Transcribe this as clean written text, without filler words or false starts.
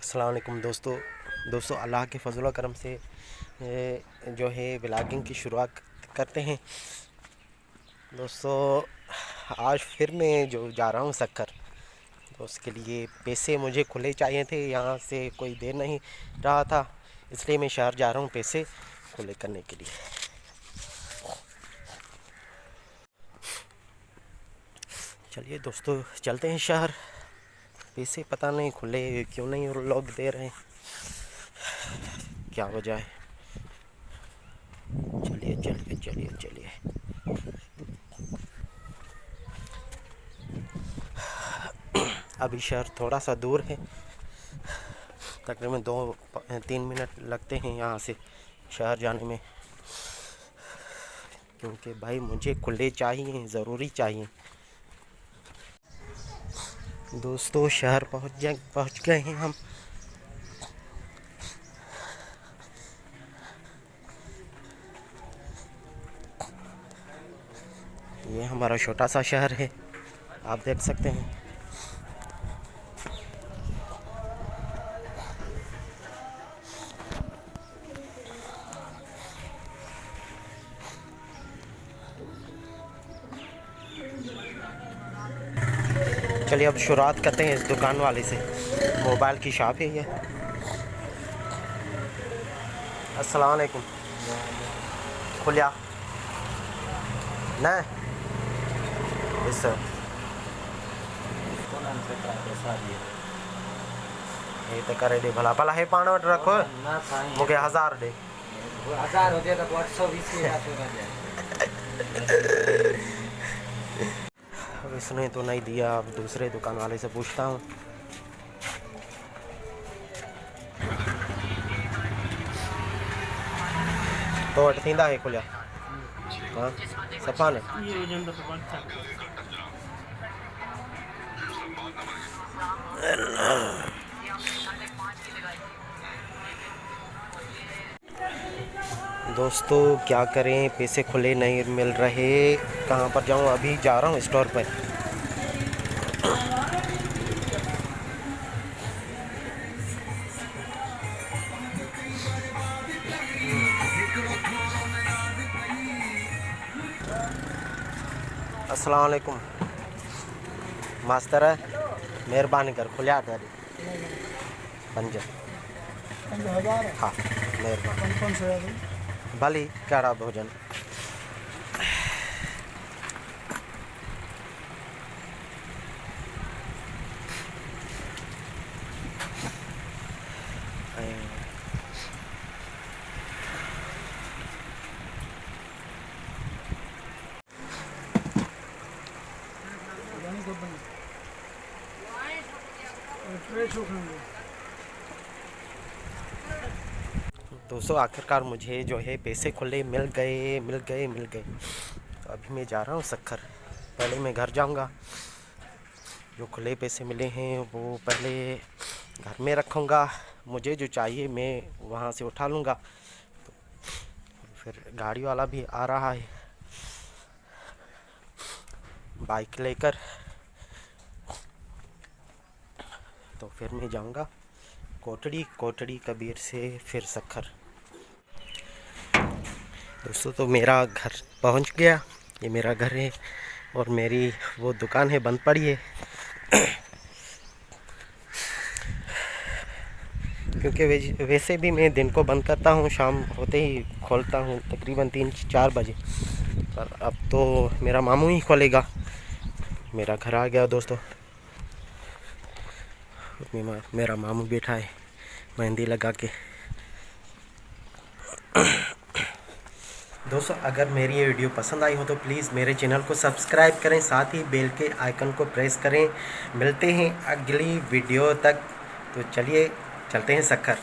अस्सलाम वालेकुम दोस्तों अल्लाह के फजल करम से जो है व्लॉगिंग की शुरुआत करते हैं। दोस्तों आज फिर मैं जो जा रहा हूँ सक्कर, तो उसके लिए पैसे मुझे खुले चाहिए थे। यहाँ से कोई दे नहीं रहा था, इसलिए मैं शहर जा रहा हूँ पैसे खुले करने के लिए। चलिए दोस्तों चलते हैं शहर। पैसे पता नहीं खुले क्यों नहीं लोग दे रहे हैं, क्या वजह है। चलिए चलिए चलिए चलिए। अभी शहर थोड़ा सा दूर है, तकरीबन 2-3 मिनट लगते हैं यहाँ से शहर जाने में, क्योंकि भाई मुझे खुले चाहिए, ज़रूरी चाहिए। दोस्तों शहर पहुँच गए हैं हम। ये हमारा छोटा सा शहर है, आप देख सकते हैं। चलिए अब शुरुआत करते हैं इस दुकान वाले से। मोबाइल की शॉप है ये। अस्सलाम वालेकुम। खुलिया ना इस ये तो करे दे भला भला है। पान वट रखो मुझे 1000 दे। 1000 होते तो 820 अब इसने तो नहीं दिया, अब दूसरे दुकान वाले से पूछता हूँ। तो वट थींदा है खुलिया हाँ सफ़ा न दोस्तों क्या करें, पैसे खुले नहीं मिल रहे। कहाँ पर जाऊँ? अभी जा रहा हूँ स्टोर पर। अस्सलाम वालेकुम मास्तर, मेहरबानी कर खुलिया ॾाढी 5 हाँ मेहरबानी। भली कहिड़ा भोजन दोस्तों आखिरकार मुझे जो है पैसे खुले मिल गए। तो अभी मैं जा रहा हूँ सक्खर। पहले मैं घर जाऊँगा, जो खुले पैसे मिले हैं वो पहले घर में रखूँगा। मुझे जो चाहिए मैं वहाँ से उठा लूँगा। तो फिर गाड़ी वाला भी आ रहा है बाइक लेकर, तो फिर मैं जाऊँगा कोटड़ी कबीर से फिर सक्खर। दोस्तों तो मेरा घर पहुंच गया। ये मेरा घर है और मेरी वो दुकान है बंद पड़ी है, क्योंकि वैसे भी मैं दिन को बंद करता हूँ, शाम होते ही खोलता हूँ तकरीबन 3-4 बजे। पर अब तो मेरा मामू ही खोलेगा। मेरा घर आ गया दोस्तों। मेरा मामू बैठा है मेहंदी लगा के। दोस्तों अगर मेरी ये वीडियो पसंद आई हो तो प्लीज़ मेरे चैनल को सब्सक्राइब करें, साथ ही बेल के आइकन को प्रेस करें। मिलते हैं अगली वीडियो तक। तो चलिए चलते हैं सक्खर।